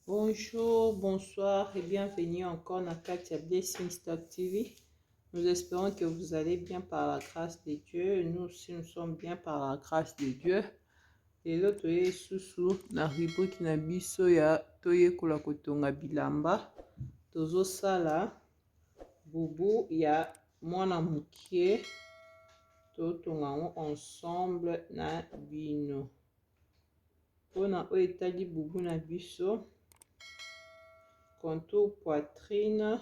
Bonjour, bonsoir et bienvenue encore dans Katia Blessing Stock TV. Nous espérons que vous allez bien par la grâce de Dieu. Nous aussi, nous sommes bien par la grâce de Dieu. Et l'autre est sous na rubrique na biso ya toyekola kotonga bilamba. Tozo sala bubu ya mwana mukie. Totonga ensemble na bino. Pona o etali bubu na biso. Contour poitrine,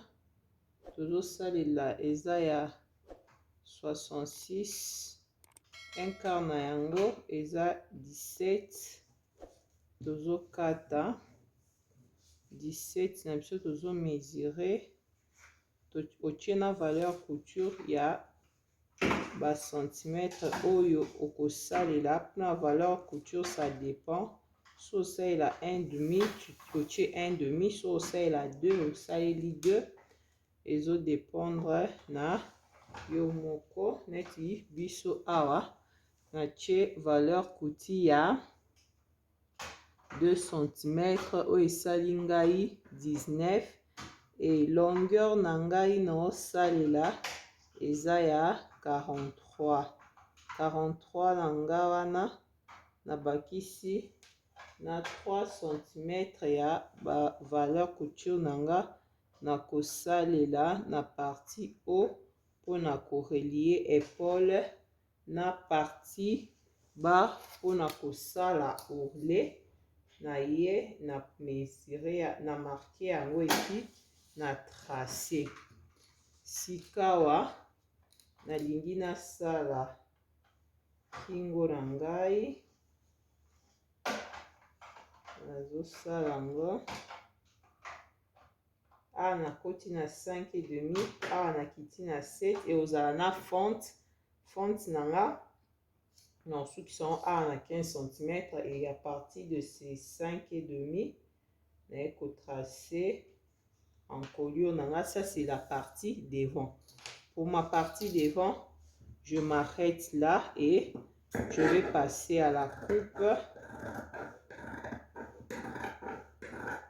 toujours salela eza ya 66, un quart na yango eza 17, toujours kata 17 na biso toujours mesurer, otie na valeur couture ya ba centimètre oyo okosalela. Na valeur couture ça dépend. So osalela 1,5 tu otie 1,5, so osalela 2 osaleli 2, ezo dépendre na yo moko. Neti biso awa na tie valeur couture ya 2 cm oyo esali ngai 19, et longueur na ngai na osalela eza ya 43 na nga wana na bakisi na 3 cm ya ba valeur couture nanga na kosalela na partie haut mpona korelie épaule, na partie bas mpona kosala ourlet na ye na mesure na marke yango epi na tracer. Sikawa nalingi nasala kingo na ngai, nazosala yango awa nakoti na 5,5, awa nakiti na 7, eozala na fonte na nga na osukisa yango awa na 15 cm, et à partir de ces 5,5 naye kotracer encolure na nga. Ça c'est la partie devant. Pour ma partie devant, je m'arrête là et je vais passer à la coupe.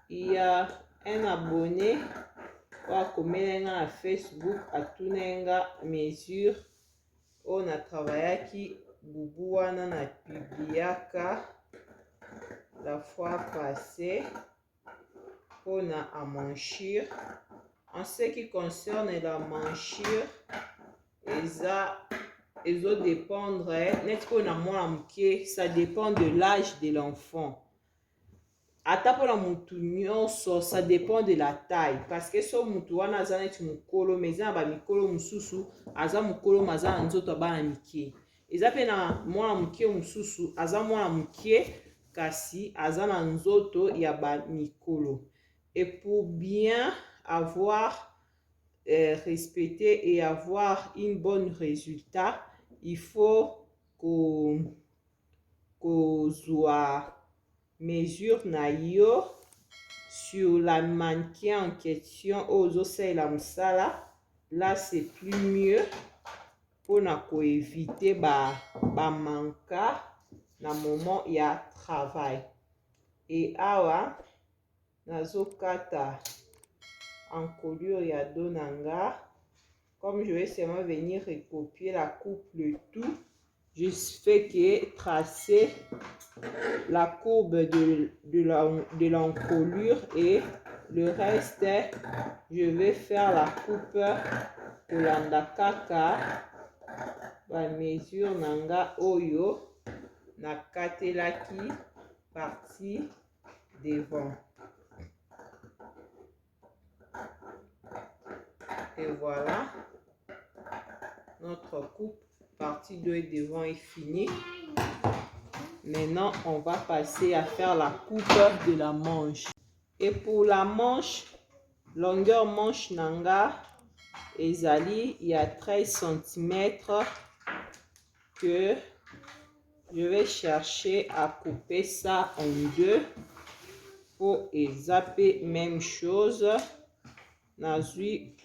Il y a un abonné a commis na Facebook atunenga mesure on a travaillé qui bubu wana na publiaka la fois passée on a à manchure. En ce qui concerne la manchure, ezo dépendre net ko na mwana muke, ça dépend de l'âge de l'enfant. Ata pona mutu nyonso ça dépend de la taille, parce que so mutu wana aza neti mukolo mais eza na ba mikolo mususu aza mukolo maza na nzoto abana mike, eza pe na mwana muke mususu aza mwana muke kasi aza na nzoto ya ba mikolo. Et pour bien avoir respecté et avoir une bonne résultat, il faut kozwa mesure na yo sur la mannequin en question ozosalela mosala. Là c'est plus mieux mpona koevite ba manka na moment ya travail. Et awa nazokata encolure ya dos nanga. Comme je vais seulement venir recopier la coupe, le tout, je fais que tracer la courbe de l'encolure, et le reste je vais faire la coupe kolanda kaka ba mesure nanga oyo nakatelaki partie devant. Et voilà, notre coupe partie 2 et devant est finie. Maintenant on va passer à faire la coupe de la manche. Et pour la manche, longueur manche nanga ezali il y a 13 cm que je vais chercher à couper ça en deux. Pour zapper même chose nazui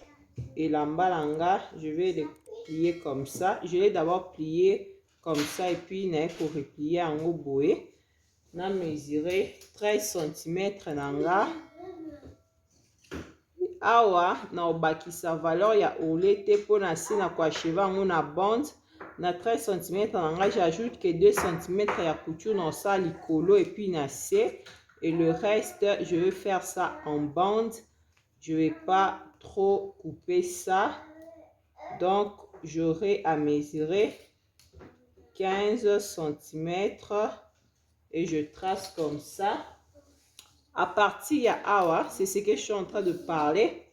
et l'ambalanga, je vais les plier comme ça. Je vais d'abord plier comme ça et puis pour replier en boé. na mesurer 13 cm nanga. Awa na obakisa valeur ya olete pour na si na koacheva yango na bande na 13 cm nanga. J'ajoute que 2 cm ya couture na ça likolo et puis na C, et le reste je vais faire ça en bande. Je vais pas trop couper ça, donc j'aurai à mesurer 15 cm et je trace comme ça. À partir ya awa, c'est ce que je suis en train de parler.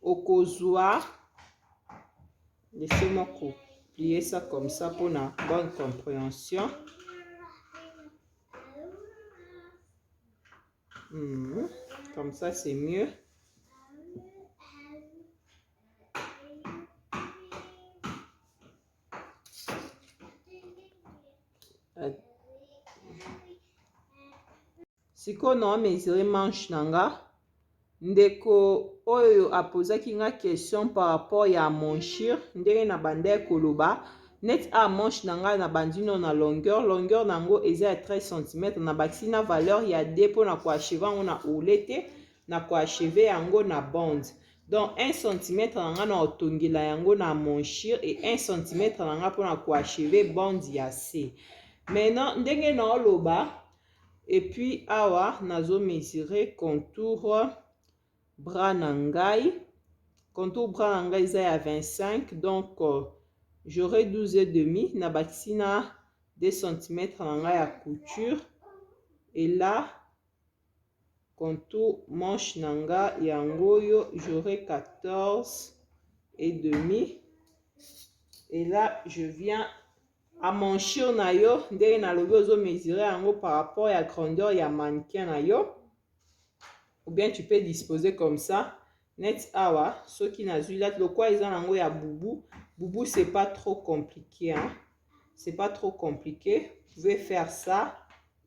Au kozwa, laissez-moi plier ça comme ça pour une bonne compréhension. Comme ça, c'est mieux. Si on a mesuré manche nanga, ndeko oyo apozaki nga question par rapport ya monchure ndenge na bande koloba net a manche nanga na bandino na longueur nango eza ya 13 cm na bakisi na valeur ya D pour na koacheve yango na olete na koacheve yango na bande. Donc 1 cm nanga na otongela yango na monchure et 1 cm nanga pour na koacheve bande ya C. Maintenant ndenge na oloba, et puis awa nazo mesurer contour bras nangai. Contour bras nangai eza ya 25, donc j'aurai 12,5 na bakisi na 2 cm nangai ya couture, et là contour manche nanga yango yo j'aurai 14,5, et là je viens à monchure na yo ndenge na lobi ozo mesurer yango par rapport ya grandeur ya mannequin na yo, ou bien tu peux disposer comme ça. Net awa soki nazwi là lokwa eza nango ya bubu, c'est pas trop compliqué, hein? C'est pas trop compliqué, vous pouvez faire ça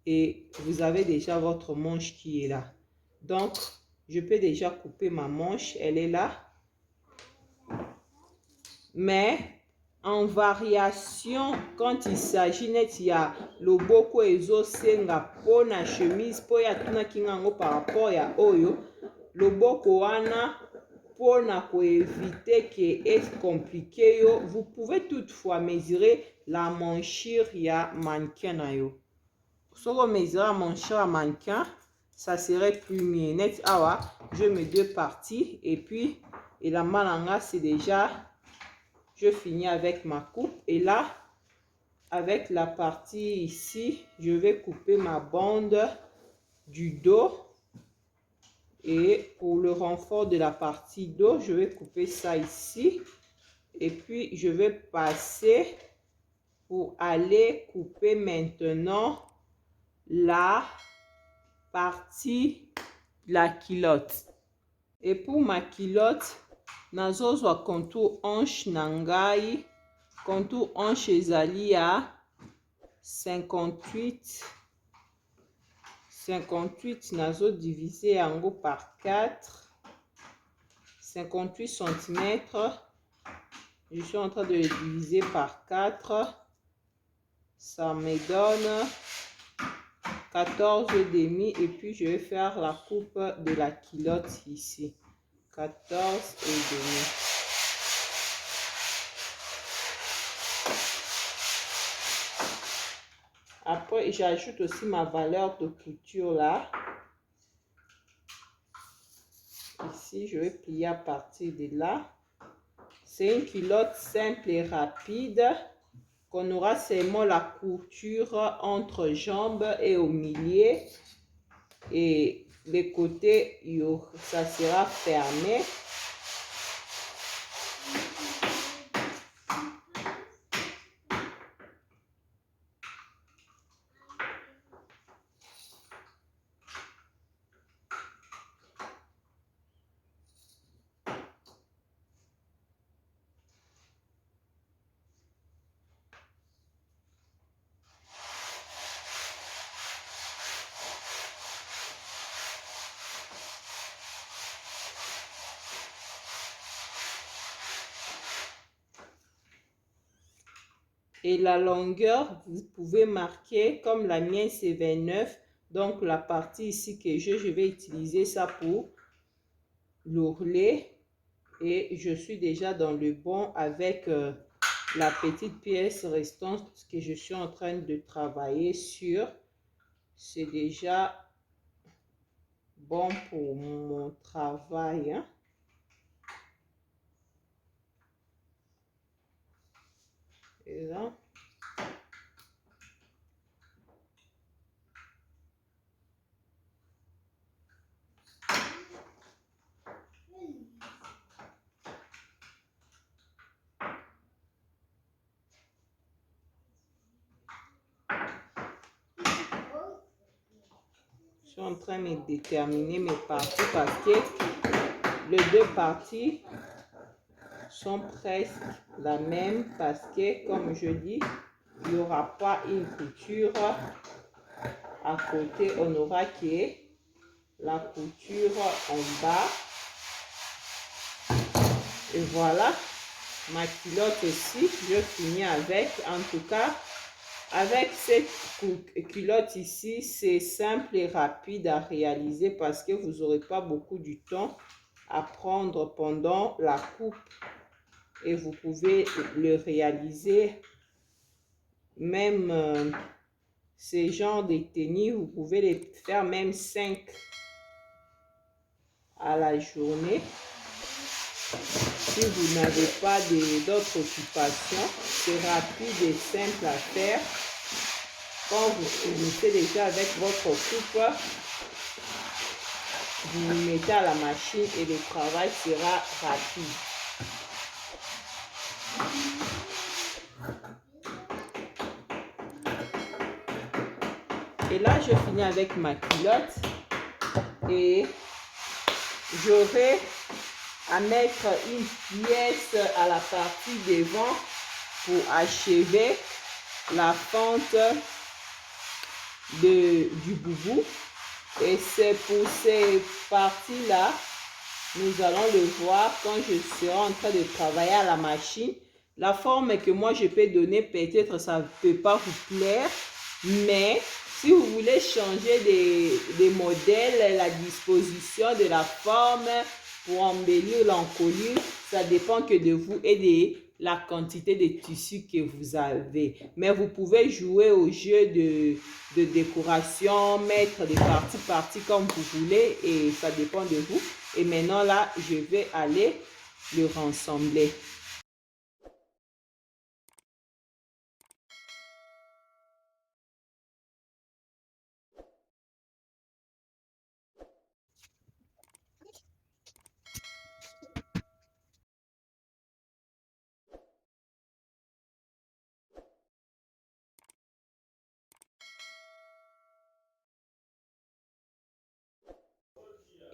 et vous avez déjà votre manche qui est là. Donc je peux déjà couper ma manche, elle est là, mais en variation quand il s'agit net ya loboko ezosenga po na chemise po ya tunaki ngango par rapport ya oyo loboko wana po na koeviter que est compliqué yo, vous pouvez toutefois mesurer la manchure ya mannequin na yo. Soko mesurer la manchure ya mannequin, ça serait plus mieux. Net awa je mets deux parties et puis et la malanga c'est déjà, je finis avec ma coupe, et là avec la partie ici je vais couper ma bande du dos, et pour le renfort de la partie dos je vais couper ça ici, et puis je vais passer pour aller couper maintenant la partie de la culotte. Et pour ma culotte nazozwa contour hanche nangai, contour hanche ezali ya 58 nazo diviser yango par 4, 58 cm, je suis en train de le diviser par 4, ça me donne 14,5, et puis je vais faire la coupe de la culotte ici, 14,5. Après j'ajoute aussi ma valeur de couture là, ici je vais plier à partir de là. C'est une culotte simple et rapide qu'on aura seulement la couture entre jambes et au milieu, et les côtés ça sera fermé. Et la longueur, vous pouvez marquer, comme la mienne c'est 29, Donc, la partie ici que je vais utiliser ça pour l'ourlet. Et je suis déjà dans le bon avec la petite pièce restante que je suis en train de travailler sur. C'est déjà bon pour mon travail, hein. Et là, je suis en train de déterminer mes parties parce que les deux parties sont presque la même parce que, comme je dis, il n'y aura pas une couture à côté, on aura que la couture en bas. Et voilà, ma culotte aussi, je finis avec. En tout cas, avec cette culotte ici, c'est simple et rapide à réaliser parce que vous n'aurez pas beaucoup du temps à prendre pendant la coupe. Et vous pouvez le réaliser. Même ces genres de tenues, vous pouvez les faire même 5 à la journée. Si vous n'avez pas d'autres occupations, c'est rapide et simple à faire. Quand vous finissez déjà avec votre coupe, vous vous mettez à la machine et le travail sera rapide. Et là, je finis avec ma culotte et j'aurai à mettre une pièce à la partie devant pour achever la fente du boubou. Et c'est pour ces parties-là, nous allons le voir quand je serai en train de travailler à la machine. La forme que moi je peux donner, peut-être ça ne peut pas vous plaire, mais si vous voulez changer des modèles, la disposition de la forme pour embellir l'encolure, ça dépend que de vous et de la quantité de tissu que vous avez. Mais vous pouvez jouer au jeu de décoration, mettre des parties comme vous voulez et ça dépend de vous. Et maintenant là, je vais aller le rassembler.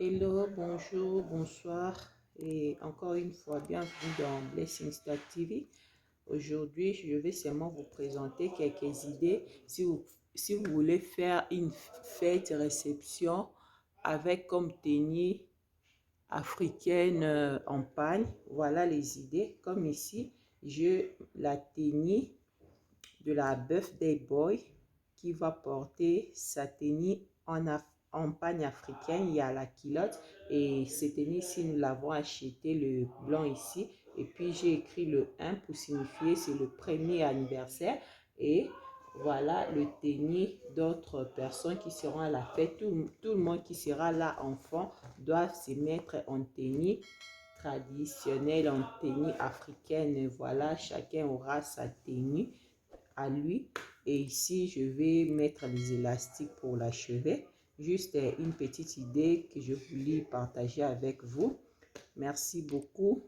Hello, bonjour, bonsoir et encore une fois, bienvenue dans Blessings TV. Aujourd'hui, je vais seulement vous présenter quelques idées si vous voulez faire une fête réception avec comme tenue africaine en pagne. Voilà les idées. Comme ici, j'ai la tenue de la birthday boy qui va porter sa tenue en pagne africaine. Il y a la culotte et cette tenue ici, nous l'avons acheté le blanc ici. Et puis j'ai écrit le 1 pour signifier c'est le premier anniversaire. Et voilà le tenue d'autres personnes qui seront à la fête. Tout le monde qui sera là, enfant, doit se mettre en tenue traditionnelle, en tenue africaine. Voilà, chacun aura sa tenue à lui. Et ici, je vais mettre les élastiques pour l'achever. Juste une petite idée que je voulais partager avec vous. Merci beaucoup.